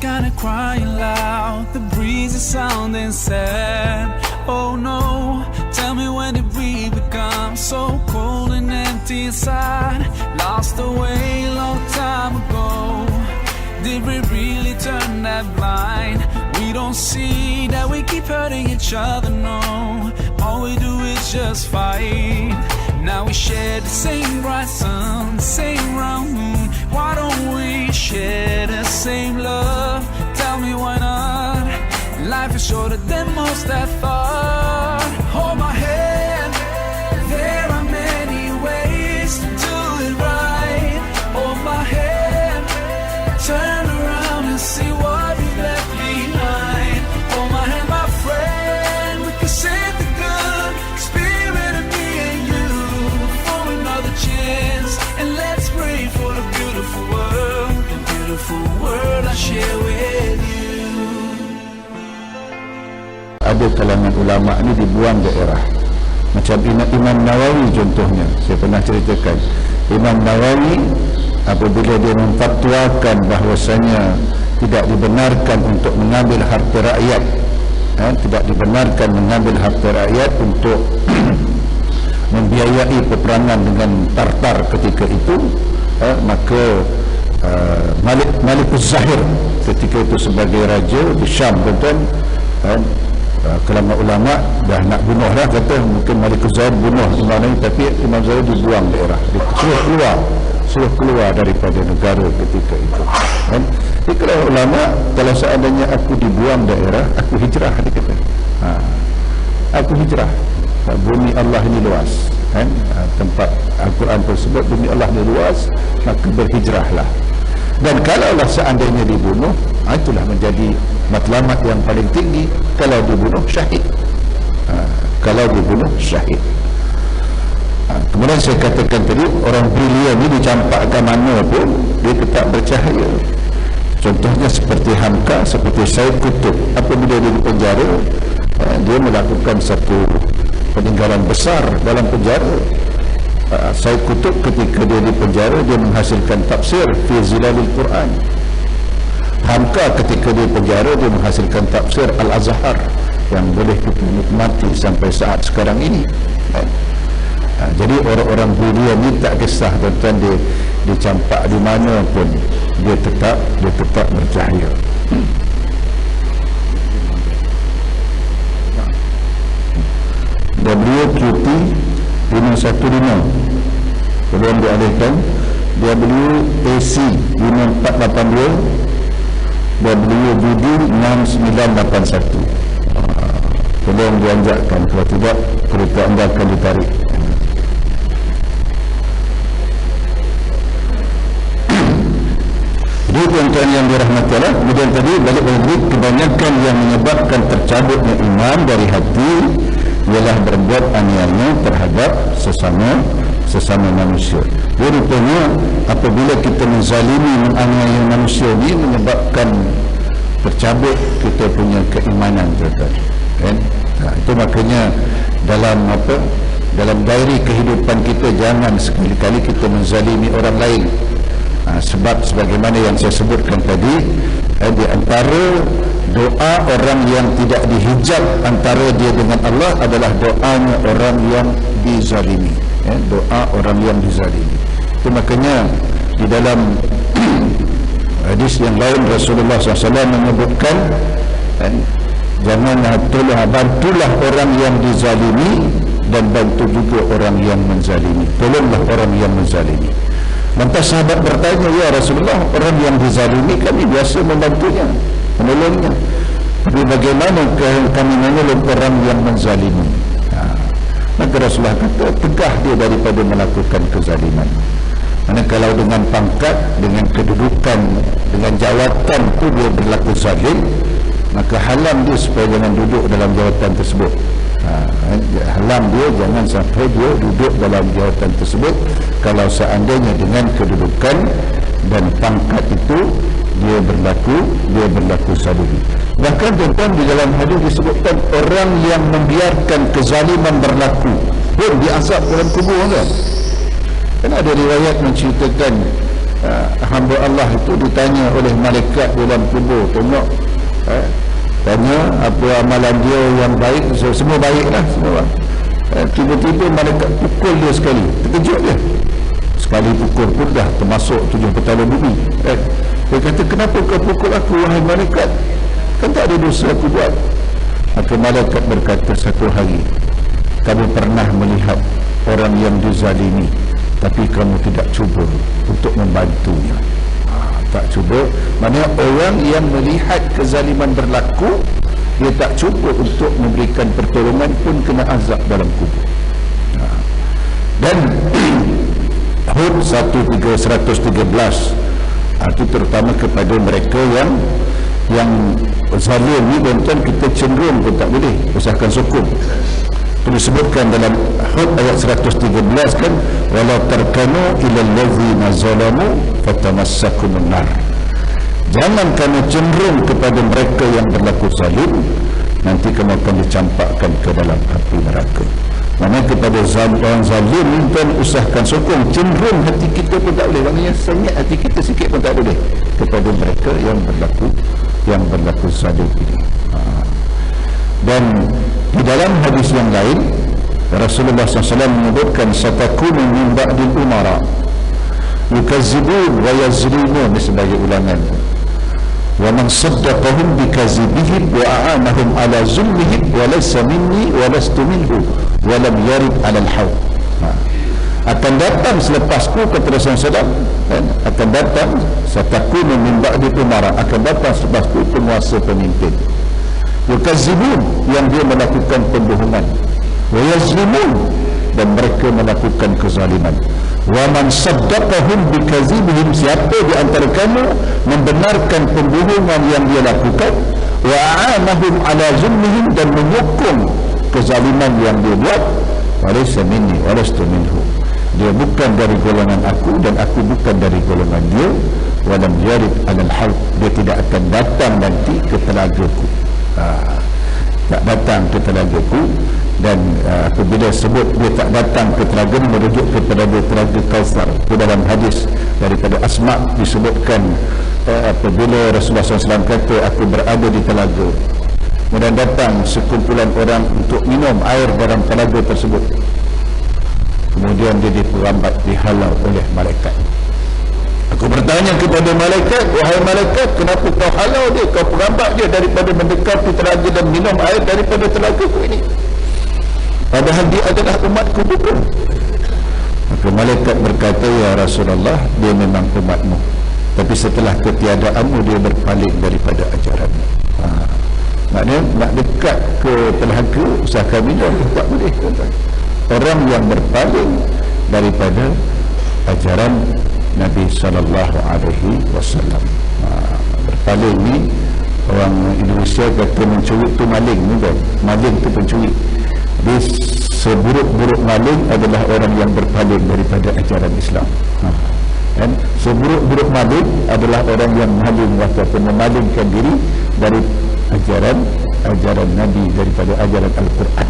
kinda crying loud. The breeze is sounding sad. Oh no, tell me when did we become so cold and empty inside? Lost away a long time ago. Did we really turn that blind? We don't see that we keep hurting each other, no. All we do is just fight. Now we share the same bright sun, the same round moon. Why don't we share the same love? Tell me why not? Life is shorter than most I thought. Hold my hand, there are many ways to do it right. Hold my hand, turn around and see what we left behind. Hold my hand, my friend, we can save the good spirit of me and you for another chance. And let's pray for the beautiful world I share with you. Ada kalangan ulama ni dibuang daerah. Macam Imam Nawawi contohnya, saya pernah ceritakan. Imam Nawawi apabila dia memfatwakan bahwasanya tidak dibenarkan untuk mengambil harta rakyat, tidak dibenarkan mengambil harta rakyat untuk membiayai peperangan dengan Tartar ketika itu, maka Malikus Zahir ketika itu sebagai raja di Syam, tuan-tuan, kalangan ulama dah nak bunuh dah, kata mungkin Malikus Zahir bunuh Imam Nawawi, tapi Imam Zahir dibuang daerah, suruh keluar daripada negara ketika itu. Jadi kalau ulama, kalau seandainya aku dibuang daerah, aku hijrah, dia kata. Aku hijrah. Bumi Allah ini luas, tempat Al-Quran tersebut, bumi Allah ini luas, maka berhijrahlah. Dan kalaulah seandainya dibunuh, itulah menjadi matlamat yang paling tinggi. Kalau dibunuh, syahid. Kalau dibunuh, syahid. Kemudian saya katakan tadi, orang brilian ini dicampakkan mana pun, dia tetap bercahaya. Contohnya seperti Hamka, seperti Said Qutb. Apabila dia di penjara, dia melakukan satu peninggalan besar dalam penjara. Said Qutb ketika dia di penjara, dia menghasilkan tafsir fi zilalil Quran. Hamka ketika dia penjara, dia menghasilkan tafsir Al-Azhar yang boleh kita nikmati sampai saat sekarang ini. Jadi orang-orang brilian ni tak kisah, tuan-tuan, dia dicampak di mana pun, dia tetap bercahaya. WQT 515 belum dialihkan, WAC 5482, WBD 6981. Tolong dianjakkan, kalau tidak kereta anda akan ditarik. Jadi tuan-tuan yang dirahmati Allah, kemudian tadi balik lagi, kebanyakan yang menyebabkan tercabutnya iman dari hati ialah berbuat aniaya terhadap sesama manusia. Jadi rupanya apabila kita menzalimi, menganiaya manusia ini menyebabkan tercabut kita punya keimanan, tuan-tuan. Itu makanya dalam dairi kehidupan kita jangan sekali-kali kita menzalimi orang lain. Sebab sebagaimana yang saya sebutkan tadi, di antara doa orang yang tidak dihijab antara dia dengan Allah adalah doanya orang yang dizalimi. Doa orang yang dizalimi. Itu makanya di dalam hadis yang lain Rasulullah SAW menyebutkan, jangan bantulah orang yang dizalimi dan bantu juga orang yang menzalimi. Tolonglah orang yang menzalimi. Lantas sahabat bertanya, ya Rasulullah, orang yang dizalimi kami biasa membantunya, menolongnya, tapi bagaimana kami menolong orang yang menzalimi? Maka Rasulullah kata, tegah dia daripada melakukan kezaliman. Karena kalau dengan pangkat, dengan kedudukan, dengan jawatan itu dia berlaku zalim, maka halam dia supaya jangan duduk dalam jawatan tersebut. Halam dia jangan sampai dia duduk dalam jawatan tersebut kalau seandainya dengan kedudukan dan pangkat itu dia berlaku zalim. Bahkan tuan-tuan, di dalam hadis disebutkan orang yang membiarkan kezaliman berlaku pun diazab dalam kubur, kan ada riwayat menceritakan hamba Allah itu ditanya oleh malaikat dalam kubur, tengok tanya apa amalan dia yang baik, semua baiklah semua. Tiba-tiba malaikat pukul dia sekali, terkejut dia. Sekali pukul pun dah termasuk 7 petala bumi. Dia kata, kenapa kau pukul aku wahai malaikat? Kan tak ada dosa aku buat. Maka malaikat berkata, satu hari kamu pernah melihat orang yang dizalimi, tapi kamu tidak cuba untuk membantunya. Tak cuba, maknanya orang yang melihat kezaliman berlaku, dia tak cuba untuk memberikan pertolongan pun kena azab dalam kubur. Dan Hud 113 itu terutama kepada mereka yang zalim ni, tuan-tuan, kita cenderung pun tak boleh usahakan sokong. Itu disebutkan dalam Hud ayat 113 kan, wala tarkanu ilal ladzina zalamu fatamassakumun nar. Jangan kamu cenderung kepada mereka yang berlaku zalim, nanti kamu akan dicampakkan ke dalam api neraka. Maknanya kepada orang zalim ni, tuan, usahakan sokong. Cenderung hati kita pun tak boleh, maknanya sengit hati kita sikit pun tak boleh kepada mereka yang berlaku zalim ini. Dan di dalam hadis yang lain, Rasulullah SAW menyebutkan, satakunu min ba'dil umara yukazzibun wa yazlimun, sebagai ulangan, wa man saddaqahum bikazibihim wa a'anahum ala zulmihim wa laysa minni wa lastu minhu wa lam yarid ala al-hawd. Akan datang selepasku, kata Rasulullah SAW, akan datang satakunu min ba'dil umara, akan datang selepasku penguasa pemimpin, yukazzibun, yang dia melakukan pembohongan, wa yazlimun, dan mereka melakukan kezaliman. Wa man saddaqahum bikazibihim, siapa di antara kamu membenarkan pembohongan yang dia lakukan, wa a'anahum ala zulmihim, dan menyokong kezaliman yang dia buat, walaysa minni walastu minhu, dia bukan dari golongan aku dan aku bukan dari golongan dia, walam yarid alal hawd, dia tidak akan datang nanti ke telagaku. Tak datang ke telagaku. Dan apabila sebut dia tak datang ke telaga, merujuk kepada telaga Kautsar. Itu dalam hadis daripada Asma disebutkan, apabila Rasulullah SAW kata, aku berada di telaga, kemudian datang sekumpulan orang untuk minum air dalam telaga tersebut, kemudian dia diperambat, dihalau oleh malaikat. Aku bertanya kepada malaikat, wahai malaikat, kenapa kau halau dia, kau perambat dia daripada mendekati telaga dan minum air daripada telagaku ini, padahal dia adalah umatku bukan? Maka malaikat berkata, ya Rasulullah, dia memang umatmu, tapi setelah ketiadaanmu dia berpaling daripada ajaranmu. Maknanya nak dekat ke telaga, usahakan minum, tak boleh. Orang yang berpaling daripada ajaran Nabi SAW. Berpaling ni, orang Indonesia kata mencuri tu maling, bukan? Maling tu pencuri. Dia seburuk-buruk maling adalah orang yang berpaling daripada ajaran Islam. Dan seburuk-buruk maling adalah orang yang maling ataupun memalingkan diri dari ajaran Nabi, daripada ajaran Al-Quran.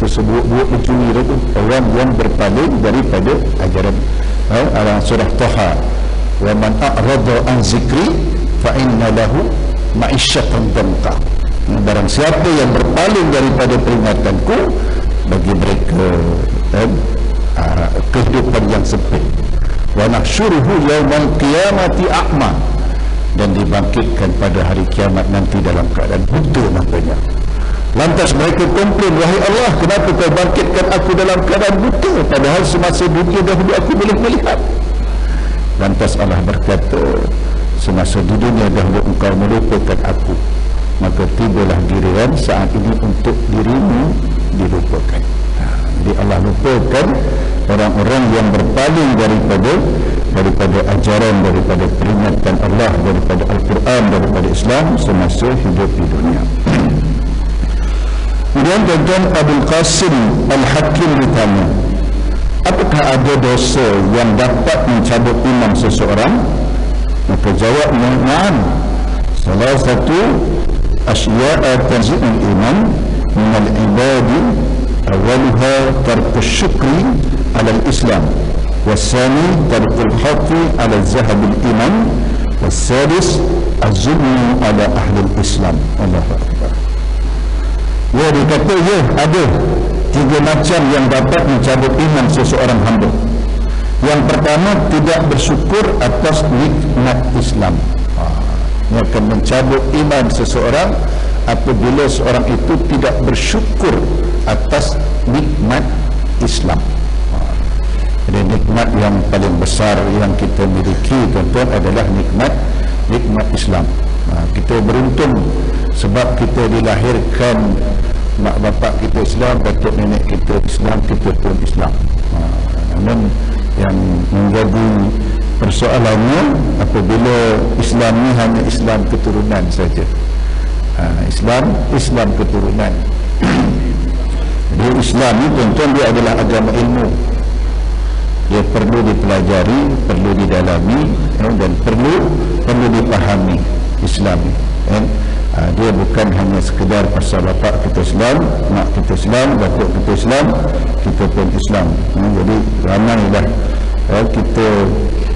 Itu seburuk-buruk pencuri itu orang yang berpaling daripada ajaran surah Taha, wa man a'rada an zikri fa inna lahu ma'isyatan dhanka. Barang siapa yang berpaling daripada peringatanku, bagi mereka kehidupan yang sempit. Wa nahsyuruhu yaumal qiyamati a'ma, dan dibangkitkan pada hari kiamat nanti dalam keadaan buta matanya. Lantas mereka komplain, wahai Allah, kenapa kau bangkitkan aku dalam keadaan buta, padahal semasa dunia dahulu aku boleh melihat. Lantas Allah berkata, semasa di dunia dahulu engkau melupakan aku, maka tibalah giliran saat ini untuk dirimu dilupakan. Jadi Allah lupakan orang-orang yang berpaling daripada ajaran, daripada peringatan Allah, daripada Al-Quran, daripada Islam semasa hidup di dunia. Kemudian tuan-tuan, Abul Qasim Al-Hakim ditanya, apakah ada dosa yang dapat mencabut iman seseorang? Maka jawabnya, na'am. Salah satu asya'a tanzi'ul iman minal ibadi awaluha tarkus syukri alal Islam والثاني ترك الحق على الذهب الإيمان والثالث الظلم على أهل الإسلام. الله أكبر. Ya, dikata ya ada 3 macam yang dapat mencabut iman seseorang hamba. Yang pertama, tidak bersyukur atas nikmat Islam. Ini akan mencabut iman seseorang apabila seorang itu tidak bersyukur atas nikmat Islam. Jadi nikmat yang paling besar yang kita miliki tuan-tuan adalah nikmat Islam. Kita beruntung sebab kita dilahirkan, mak bapak kita Islam, datuk nenek kita Islam, kita pun Islam. Namun yang menjadi persoalannya apabila Islam ni hanya Islam keturunan saja. Islam keturunan. Jadi Islam ni tuan-tuan dia adalah agama ilmu. Dia perlu dipelajari, perlu didalami dan perlu dipahami Islam ni. Dia bukan hanya sekedar pasal bapak kita Islam, mak kita Islam, datuk kita Islam, kita pun Islam. Jadi ramailah kita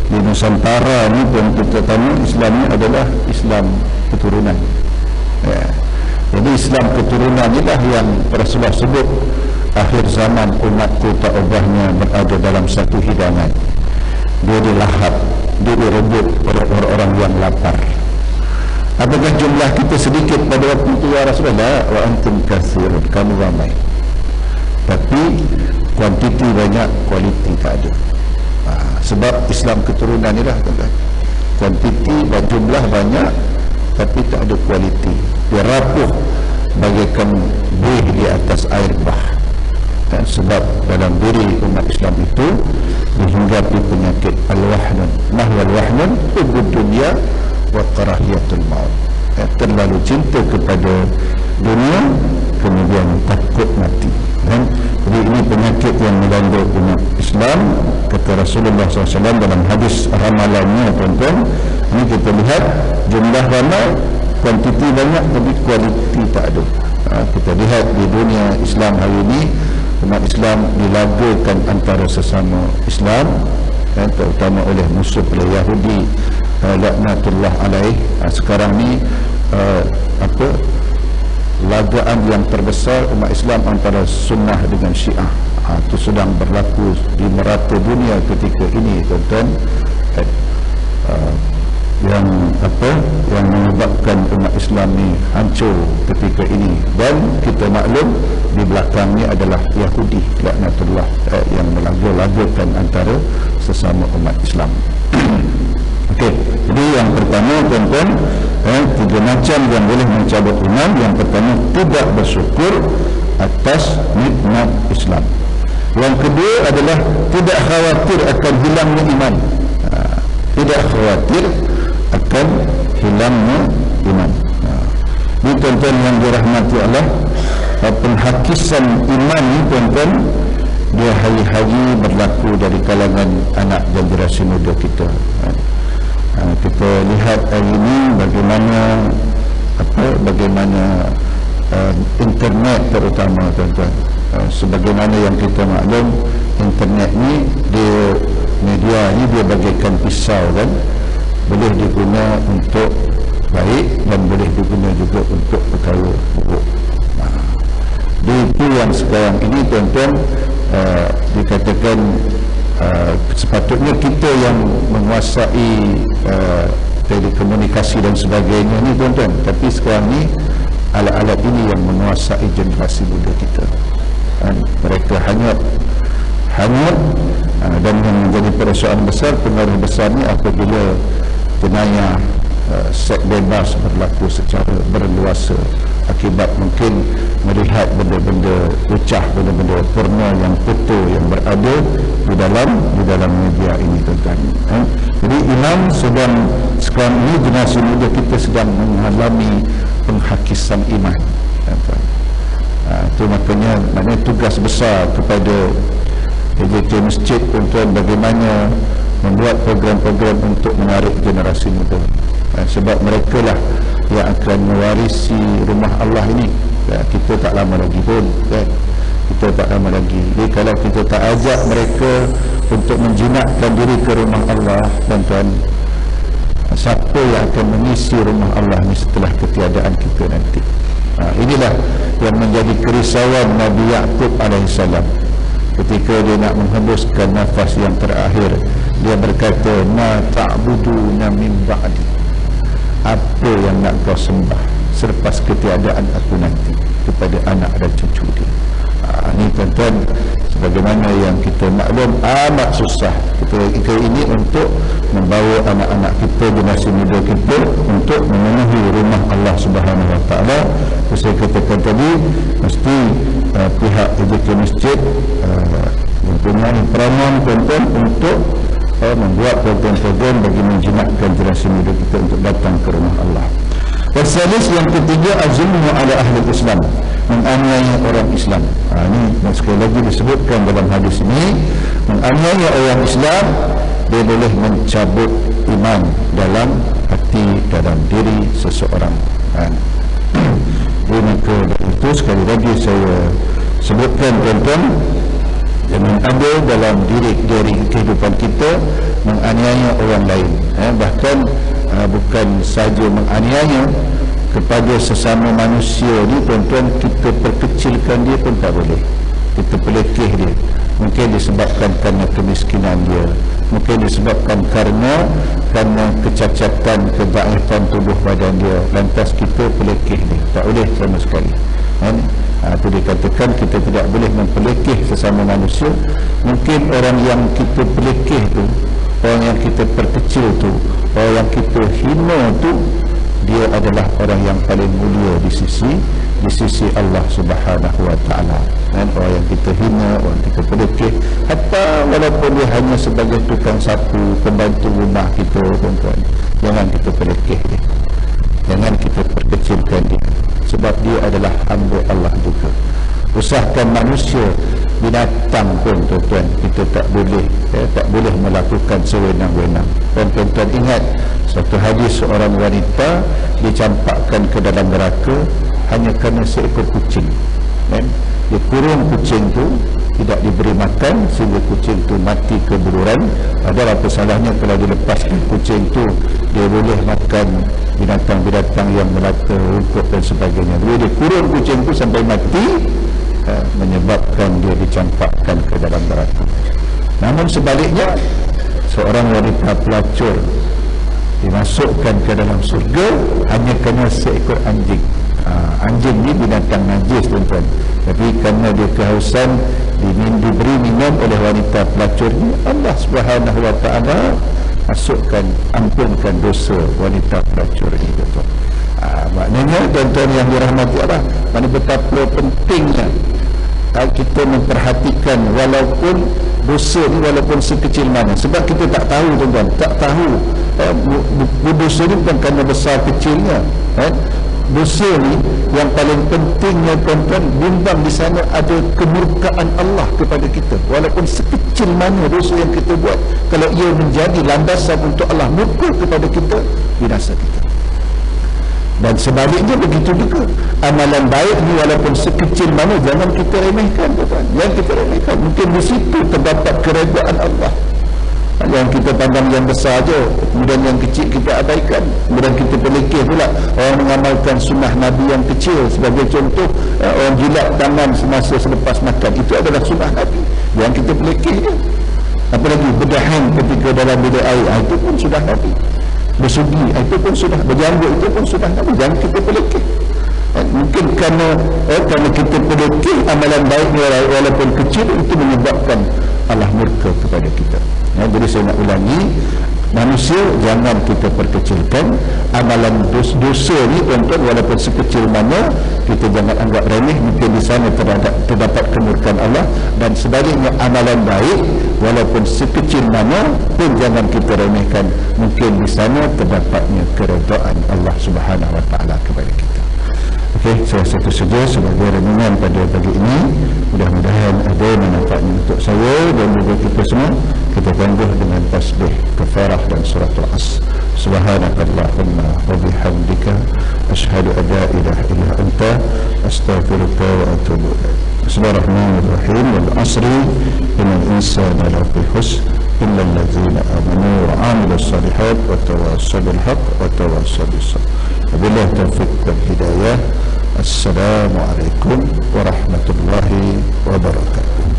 di Nusantara ni pun kita tahu Islam ni adalah Islam keturunan. Jadi Islam keturunan inilah yang Rasulullah sebut akhir zaman umatku tak ubahnya berada dalam satu hidangan. Dia dilahap, dia direbut oleh orang-orang yang lapar. Apakah jumlah kita sedikit pada waktu itu ya Rasulullah? Wa antum katsirun, kamu ramai. Tapi kuantiti banyak, kualiti tak ada. Sebab Islam keturunan ni lah tuan-tuan. Kuantiti dan jumlah banyak tapi tak ada kualiti. Dia rapuh bagaikan buih di atas air bah. Dan sebab dalam diri umat Islam itu dihinggapi penyakit al-wahnun. Mahwal wahnun hubud dunia wa karahiyatul maut. Terlalu cinta kepada dunia kemudian takut mati. Jadi ini penyakit yang melanda umat Islam. Kata Rasulullah SAW dalam hadis ramalannya tuan-tuan, ini kita lihat jumlah ramai, kuantiti banyak tapi kualiti tak ada. Kita lihat di dunia Islam hari ini, umat Islam dilagakan antara sesama Islam, terutama oleh musuh oleh Yahudi, laknatullah alaih. Sekarang ni lagaan yang terbesar umat Islam antara sunnah dengan syiah itu sedang berlaku di merata dunia ketika ini tuan-tuan. Yang menyebabkan umat Islam ni hancur ketika ini, dan kita maklum di belakangnya adalah Yahudi laknatullah yang melaga-lagakan antara sesama umat Islam. Okey, jadi yang pertama tuan-tuan, 3 macam yang boleh mencabut iman. Yang pertama, tidak bersyukur atas nikmat Islam. Yang kedua adalah tidak khawatir akan hilangnya iman. Tidak khawatir akan hilangnya iman. Ini tuan-tuan yang dirahmati Allah, penghakisan iman ni tuan-tuan, dia hari-hari berlaku dari kalangan anak generasi muda kita. Kita lihat hari ini bagaimana internet terutama tuan-tuan. Sebagaimana yang kita maklum, internet ni media ni dia bagaikan pisau kan, boleh diguna untuk baik dan boleh diguna juga untuk perkara buruk. Itu yang sekarang ini tuan-tuan dikatakan sepatutnya kita yang menguasai telekomunikasi dan sebagainya ni tuan-tuan, tapi sekarang ni alat-alat ini yang menguasai generasi muda kita. Mereka hanyut dan yang menjadi persoalan besar, pengaruh besar ni apabila jenayah seks bebas berlaku secara berluasa akibat mungkin melihat benda-benda ucah, benda-benda porno yang foto yang berada di dalam media ini tuan-tuan. Jadi iman sekarang ini generasi muda kita sedang mengalami penghakisan iman tuan-tuan. Itu makanya tugas besar kepada PJK Masjid tuan-tuan, bagaimana membuat program-program untuk menarik generasi muda. Sebab mereka lah yang akan mewarisi rumah Allah ini. Kita tak lama lagi pun kan? Kita tak lama lagi. Jadi kalau kita tak ajak mereka untuk menjinakkan diri ke rumah Allah, tuan-tuan, siapa yang akan mengisi rumah Allah ni setelah ketiadaan kita nanti? Inilah yang menjadi kerisauan Nabi Yaqub alaihissalam ketika dia nak menghembuskan nafas yang terakhir. Dia berkata, ma ta'buduna min ba'di, apa yang nak kau sembah selepas ketiadaan aku nanti kepada anak dan cucu dia. Ini tuan-tuan, sebagaimana yang kita maklum, amat susah kita ini untuk membawa anak-anak kita, generasi muda kita, untuk memenuhi rumah Allah Subhanahu Wa Taala. Saya katakan tadi, mesti pihak EJK masjid mempunyai peranan, tuan-tuan, untuk membuat program-program bagi menjinakkan generasi muda kita untuk datang ke rumah Allah. Wasalis, yang ketiga, azulmu ala ahli Islam, menganiaya orang Islam. Ini sekali lagi disebutkan dalam hadis ini, menganiaya orang Islam, dia boleh mencabut iman dalam hati, dalam diri seseorang. Maka itu sekali lagi saya sebutkan, tuan-tuan, jangan ada dalam diri kehidupan kita menganiaya orang lain. Bahkan bukan saja menganiaya kepada sesama manusia ni, tuan-tuan, kita perkecilkan dia pun tak boleh. Kita pelekeh dia, mungkin disebabkan kerana kemiskinan dia, mungkin disebabkan kerana kecacatan, kedaifan tubuh badan dia, lantas kita pelekeh dia. Tak boleh sama sekali. Itu dikatakan kita tidak boleh mempelekeh sesama manusia. Mungkin orang yang kita pelekeh tu, orang yang kita perkecil tu, orang yang kita hina tu, dia adalah orang yang paling mulia di sisi Allah Subhanahu Wa Taala. Dan orang yang kita hina, orang yang kita pelekeh, hatta walaupun dia hanya sebagai tukang sapu, pembantu rumah kita, tuan-tuan, jangan kita pelekeh dia, jangan kita perkecilkan dia, sebab dia adalah hamba Allah juga. Usahakan manusia, binatang pun, tuan-tuan, kita tak boleh melakukan sewenang-wenang. Dan tuan-tuan ingat, satu hadis seorang wanita dicampakkan ke dalam neraka hanya kerana seekor kucing. Dia kurung kucing tu, tidak diberi makan sehingga kucing tu mati kebururan. Ada apa salahnya kalau dilepaskan kucing tu, dia boleh makan binatang-binatang yang melata, rumput dan sebagainya. Dia kurung kucing tu sampai mati, menyebabkan dia dicampakkan ke dalam neraka. Namun sebaliknya, seorang wanita pelacur dimasukkan ke dalam surga hanya kerana seekor anjing. Anjing ni binatang najis, tuan-tuan, tapi kerana dia kehausan, diberi minum oleh wanita pelacur ni, Allah Subhanahu Wa Taala ampunkan dosa wanita pelacur ini, tuan-tuan. Maknanya, tuan-tuan yang dirahmati Allah, mana betapa pentingnya kita memperhatikan walaupun dosa ni, walaupun sekecil mana. Sebab kita tak tahu, tuan-tuan, tak tahu dosa ni bukan kerana besar kecilnya. Dosa ni yang paling pentingnya, tuan-tuan, bimbang di sana ada kemurkaan Allah kepada kita. Walaupun sekecil mana dosa yang kita buat, kalau ia menjadi landasan untuk Allah murka kepada kita, binasa kita. Dan sebaliknya begitu juga, amalan baik ni walaupun sekecil mana, jangan kita remehkan, tuan-tuan. Jangan kita remehkan. Mungkin di situ terdapat keredaan Allah. Yang kita pandang yang besar je, kemudian yang kecil kita abaikan, kemudian kita pelekeh pula. Orang mengamalkan sunnah Nabi yang kecil, sebagai contoh, orang jilat tangan semasa selepas makan, itu adalah sunnah Nabi, yang kita pelekeh je. Apalagi berdahan ketika dalam bilik air, itu pun sunnah Nabi. Bersugi, itu pun sudah. Berjanggut, itu pun sudah Nabi, jangan kita pelekeh. Mungkin kerana kita pelekeh amalan baik walaupun kecil, itu menyebabkan Allah murka kepada kita. Jadi saya nak ulangi, manusia jangan kita perkecilkan amalan dosa ni, tuan-tuan, walaupun sekecil mana, kita jangan anggap remeh. Mungkin di sana terdapat kemurkaan Allah. Dan sebaliknya, amalan baik walaupun sekecil mana pun jangan kita remehkan. Mungkin di sana terdapatnya keredaan Allah Subhanahu Wa Taala kepada kita. Okey, saya satu saja sebagai renungan pada pagi ini. Mudah-mudahan ada manfaatnya untuk saya dan juga kita semua. Kita tangguh dengan tasbih, kafarah dan suratul As. Subhanakallahumma wa bihamdika asyhadu an la ilaha illa anta astaghfiruka wa atubu ilaik. Bismillahirrahmanirrahim. Wal asri innal insana lafi khusr illa allazina amanu wa 'amilus shalihat wa tawassaw bil haqq wa tawassaw bis sabr. Wabillahi taufiq wal hidayah. Assalamualaikum warahmatullahi wabarakatuh.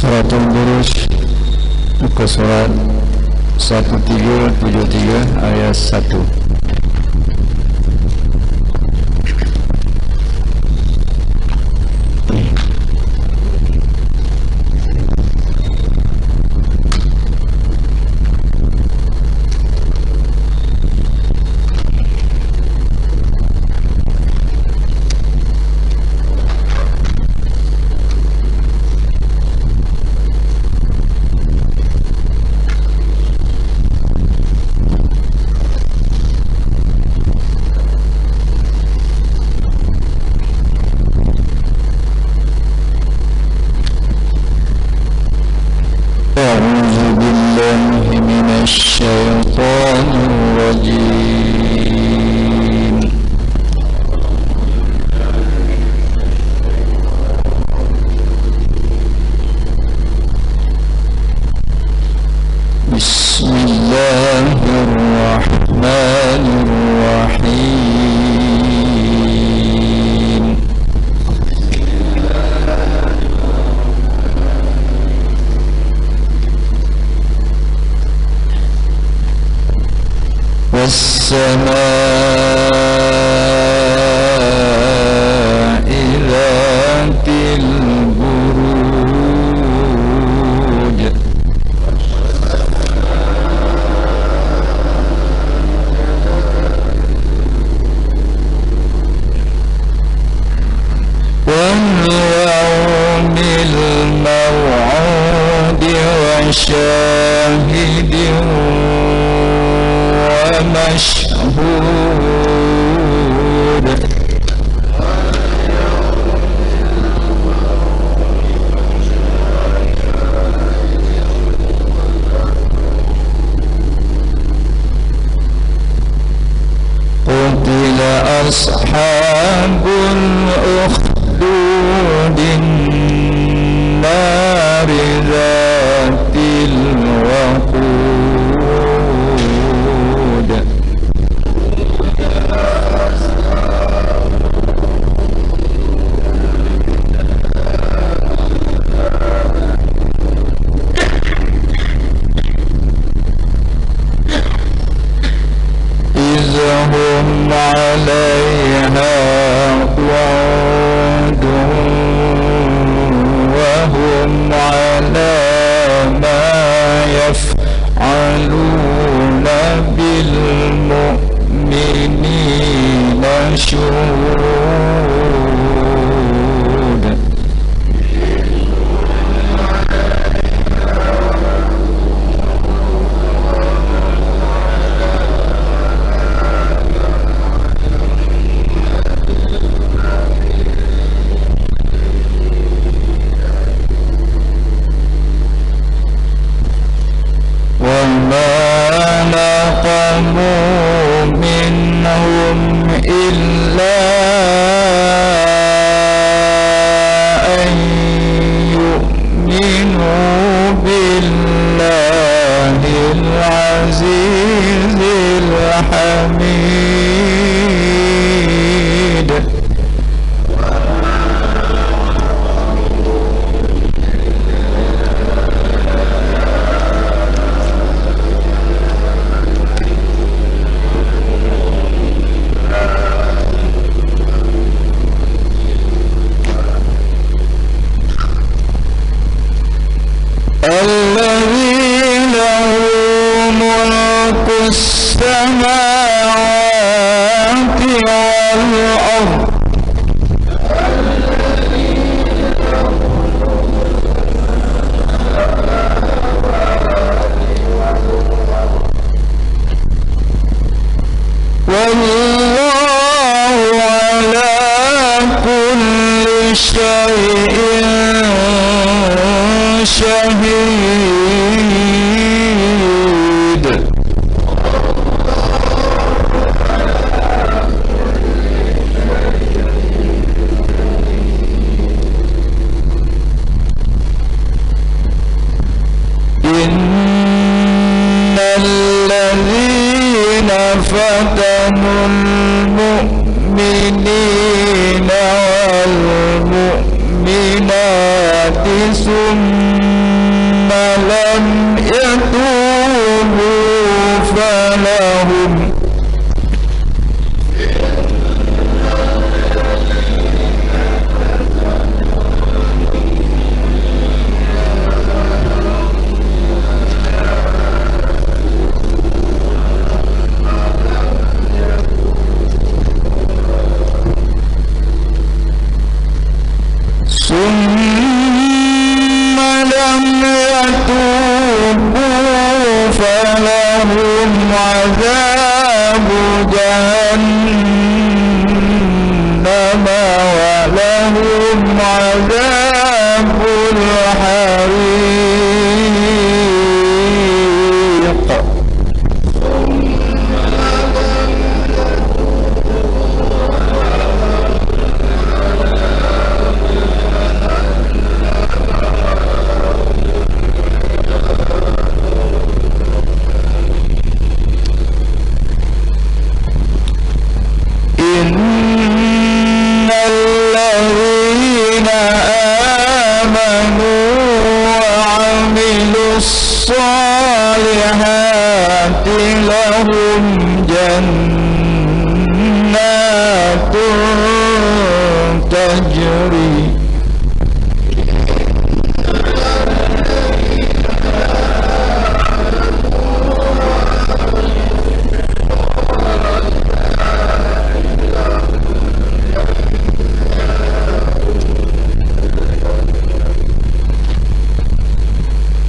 Suratul Buruj, muka surat 1373 ayat 1. والسماء ذات البروج واليوم الموعود وشاهد ومشهود وأصحاب الأخدود النار ذات الوقود إذ هم عليها قعود وهم على ما يفعلون بالمؤمنين شهود وما نقموا منهم إلا أن يؤمنوا بالله العزيز الحميد الذي له ملك السماوات والأرض والله على كل شيء شهيد إن الذين فتنوا المؤمنين والمؤمنات ثم لم يتوبوا فلهم فلهم عذاب جهنم ولهم عذاب الحريق إن الذين آمنوا وعملوا الصالحات لهم جنات تجري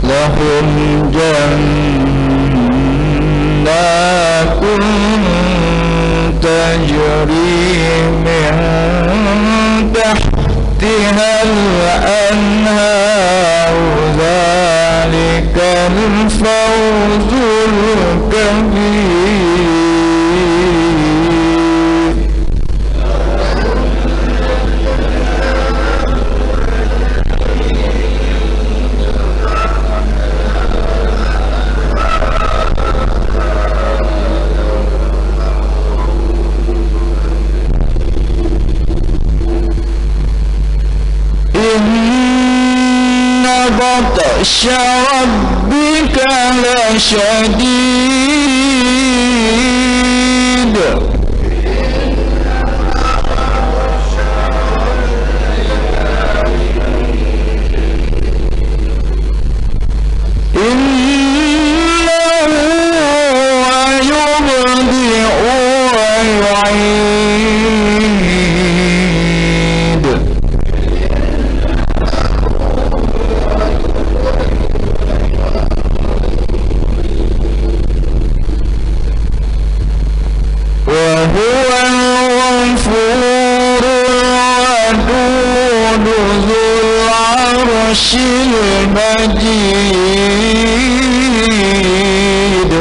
لهم جنات تجري من تحتها الأنهار ذلك الفوز الكبير بطش ربك لشديد المجيد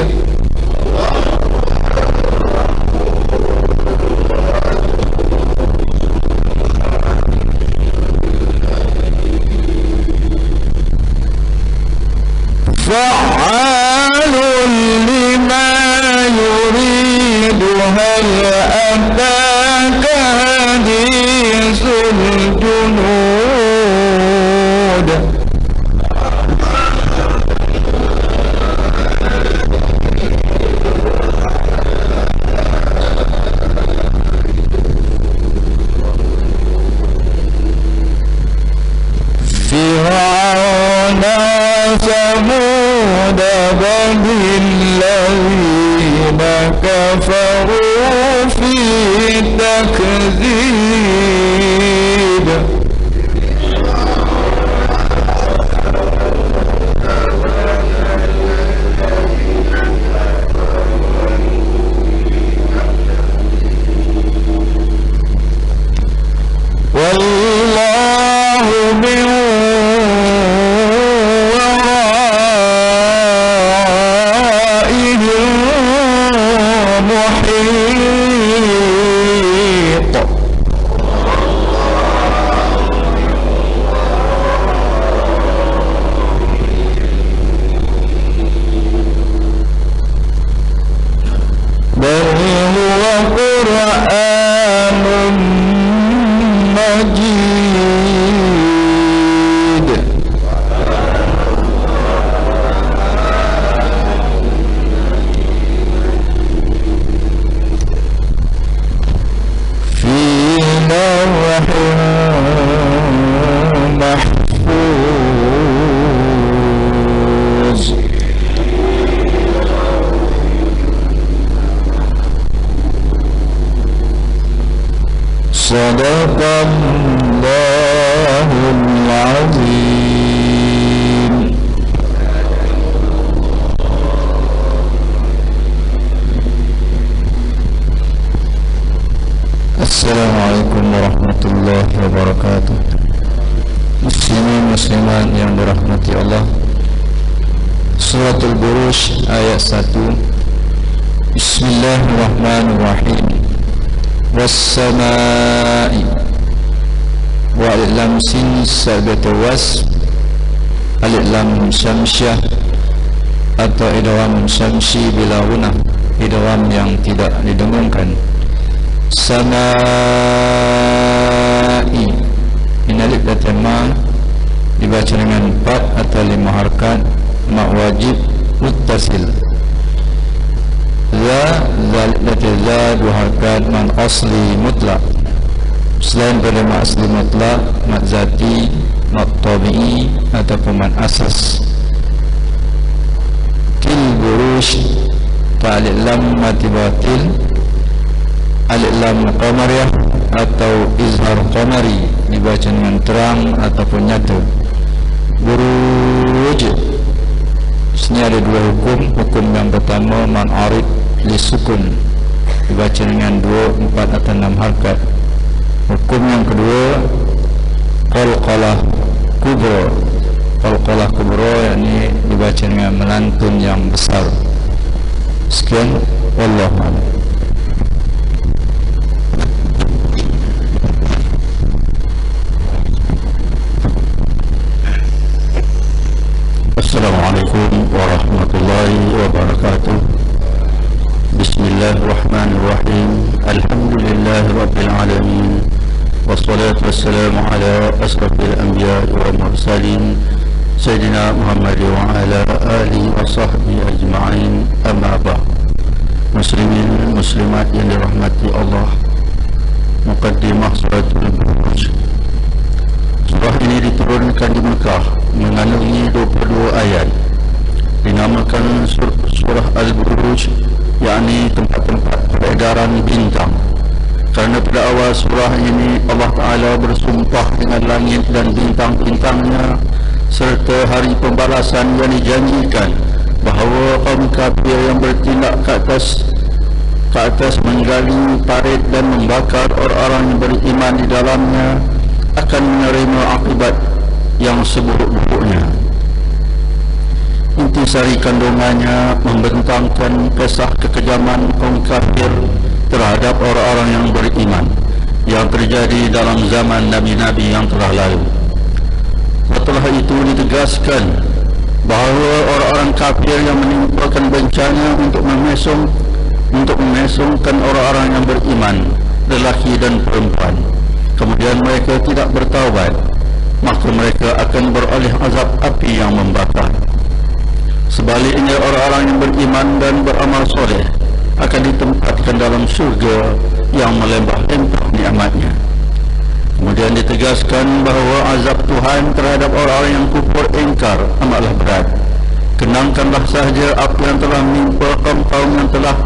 فعال لما يريد هل أتاك حديث الجنود فرعون ثمود بل الذين كفروا في تكذيب والله من ورائهم محيط بل هو قرآن مجيد في لوح محفوظ صدق الله العظيم. Assalamualaikum warahmatullahi wabarakatuh. Muslimin muslimat yang dirahmati Allah. Suratul Buruj ayat 1. Bismillahirrahmanirrahim. Was-samaa'i wa lam sin sabata was alif lam syamsyah atau idgham syamsi bila gunah, idgham yang tidak didengungkan. Samaa'i min alif lam ma dibaca dengan 4 atau 5 harakat ma wajib muttasil. Za dua harakat man asli mutlak. Selain pada mat asli mutlak, mat zati, mat tabi'i ataupun mat asas. Til buruj ta'alif lam mati batil, alif lam qamariyah atau izhar qamari dibaca dengan terang ataupun nyata. Buruj sini ada dua hukum. Hukum yang pertama man arid li sukun dibaca dengan 2, 4 atau 6 harakat. Hukum yang kedua qalqalah kubra. Qalqalah kubra yakni dibaca dengan melantun yang besar. Sekian, wallahu a'lam. Assalamualaikum warahmatullahi wabarakatuh. Bismillahirrahmanirrahim. Alhamdulillahirabbil alamin. Wassalatu wassalamu ala asrafil anbiya'i wal mursalin Sayyidina Muhammad wa ala alihi wa sahbihi ajma'in, amma ba'd. Muslimin muslimat yang dirahmati Allah, Muqaddimah Suratul Buruj. Surah ini diturunkan di Mekah, mengandungi 22 ayat. Dinamakan Surah Al-Buruj, yakni tempat-tempat peredaran bintang, kerana pada awal surah ini Allah Ta'ala bersumpah dengan langit dan bintang-bintangnya serta hari pembalasan yang dijanjikan, bahawa kaum kafir yang bertindak ke atas menggali parit dan membakar orang-orang yang beriman di dalamnya akan menerima akibat yang seburuk-buruknya. Intisari kandungannya membentangkan kisah kekejaman kaum kafir terhadap orang-orang yang beriman yang terjadi dalam zaman nabi-nabi yang telah lalu. Setelah itu ditegaskan bahawa orang-orang kafir yang menimpakan bencana untuk memesongkan orang-orang yang beriman, lelaki dan perempuan, kemudian mereka tidak bertaubat, maka mereka akan beroleh azab api yang membakar. Sebaliknya, orang-orang yang beriman dan beramal soleh akan ditempatkan dalam syurga yang melembah-lembah nikmatnya. Kemudian ditegaskan bahawa azab Tuhan terhadap orang-orang yang kufur ingkar amatlah berat. Kenangkanlah sahaja apa yang telah menimpa kaum-kaum yang telah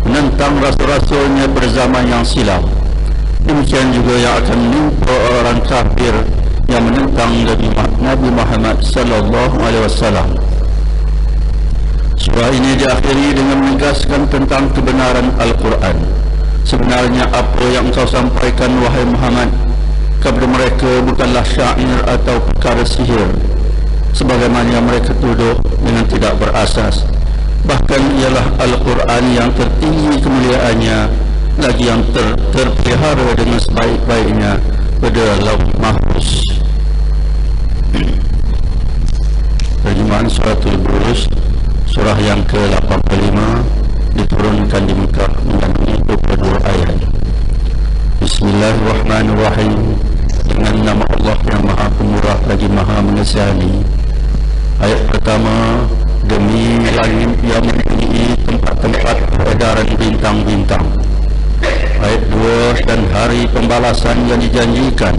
menentang rasul-rasulnya berzaman yang silam. Demikian juga yang akan menimpa orang kafir yang menentang Nabi Muhammad sallallahu alaihi wasallam. Surah ini diakhiri dengan menegaskan tentang kebenaran Al-Quran. Sebenarnya apa yang engkau sampaikan, wahai Muhammad, kepada mereka bukanlah syair atau perkara sihir, sebagaimana yang mereka tuduh dengan tidak berasas. Bahkan ialah Al-Quran yang tertinggi kemuliaannya, lagi yang terpelihara dengan sebaik-baiknya pada Lauh Mahfuz. Terjemahan Suratul Buruj, surah yang ke-85, diturunkan di Mekah, mengandungi 22 ayat. Bismillahirrahmanirrahim. Dengan nama Allah yang Maha Pemurah lagi Maha Mengasihani. Ayat pertama, demi langit yang memenuhi tempat-tempat peredaran bintang-bintang. Ayat 2, dan hari pembalasan yang dijanjikan.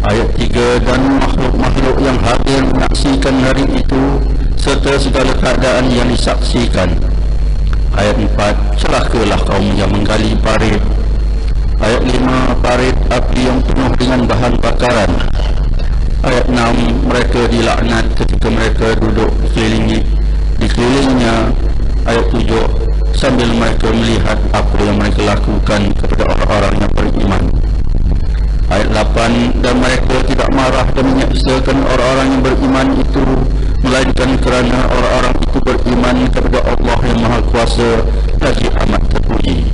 Ayat 3, dan makhluk-makhluk yang hadir menyaksikan hari itu serta segala keadaan yang disaksikan. Ayat 4, celakalah kaum yang menggali parit. Ayat 5, parit api yang penuh dengan bahan bakaran. Ayat 6, mereka dilaknat ketika mereka duduk dikelilingnya. Ayat 7, sambil mereka melihat apa yang mereka lakukan kepada orang-orang yang beriman. Ayat 8, dan mereka tidak marah dan menyaksakan orang-orang yang beriman itu, melainkan kerana orang-orang itu beriman kepada Allah yang Maha Kuasa lagi amat terpuji.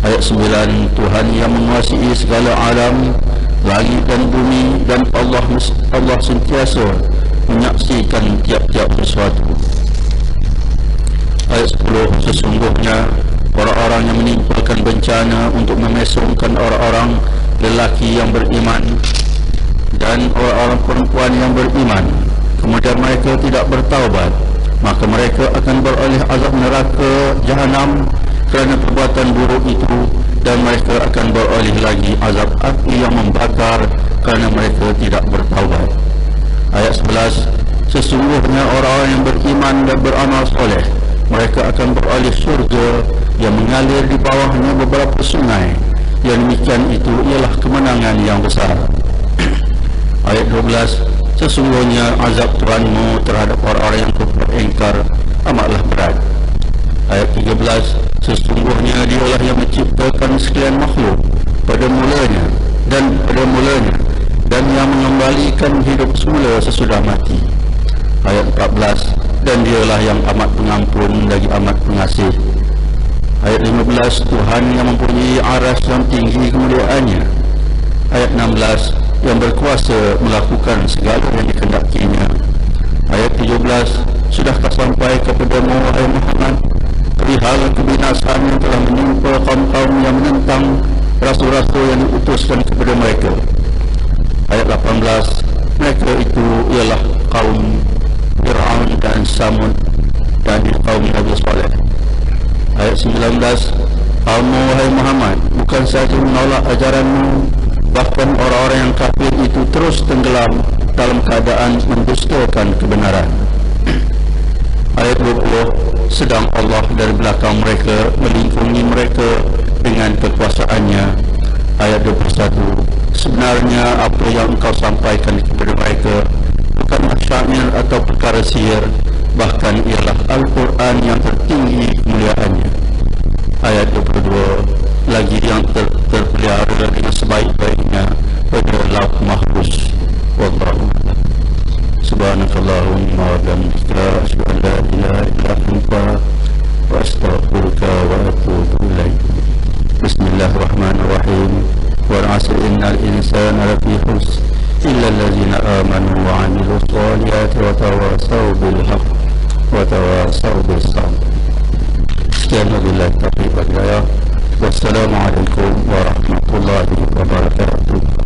Ayat 9, Tuhan yang menguasai segala alam, langit dan bumi, dan Allah sentiasa menyaksikan tiap-tiap sesuatu. Ayat 10, sesungguhnya orang-orang yang menimpakan bencana untuk memesongkan orang-orang lelaki yang beriman dan orang-orang perempuan yang beriman, kemudian mereka tidak bertaubat, maka mereka akan beroleh azab neraka Jahanam kerana perbuatan buruk itu, dan mereka akan beroleh lagi azab api yang membakar kerana mereka tidak bertaubat. Ayat 11, sesungguhnya orang-orang yang beriman dan beramal soleh, mereka akan beroleh syurga yang mengalir di bawahnya beberapa sungai. Yang demikian itu ialah kemenangan yang besar. Ayat 12, sesungguhnya azab Tuhanmu terhadap orang-orang yang kufur ingkar amatlah berat. Ayat 13, sesungguhnya dialah yang menciptakan sekalian makhluk pada mulanya dan yang mengembalikan hidup semula sesudah mati. Ayat 14, dan dialah yang amat pengampun lagi amat pengasih. Ayat 15, Tuhan yang mempunyai aras yang tinggi kemuliaannya. Ayat 16, yang berkuasa melakukan segala yang dikehendakinya. Ayat 17, sudahkah sampai kepadamu, wahai Muhammad, perihal kebinasaan yang telah menimpa kaum-kaum yang menentang rasul-rasul yang diutuskan kepada mereka. Ayat 18, mereka itu ialah kaum Fir'aun dan Samud dan kaum Nabi Saleh. Ayat 19, kamu wahai Muhammad bukan saja menolak ajaranmu, bahkan orang-orang yang kafir itu terus tenggelam dalam keadaan mendustakan kebenaran. Ayat 20, sedang Allah dari belakang mereka melindungi mereka dengan kekuasaannya. Ayat 21, sebenarnya apa yang engkau sampaikan kepada mereka bukanlah syair atau perkara sihir, bahkan ialah Al-Quran yang tertinggi kemuliaannya. Ayat 22, lagi yang terpelihara dengan sebaik-baiknya pada Lauh Mahfuz. Wallahu a'lam. Subhanakallahumma wa bihamdika asyhadu an la ilaha illa anta wa astaghfiruka wa atubu ilaik. Bismillahirrahmanirrahim. Wal 'asri innal insana lafi khusr illa allazina amanu wa 'amilus solihati wa tawasaw bil haqq wa tawasaw bis sabr. Sekian wabillahi taufiq wal hidayah. Wassalamualaikum warahmatullahi wabarakatuh.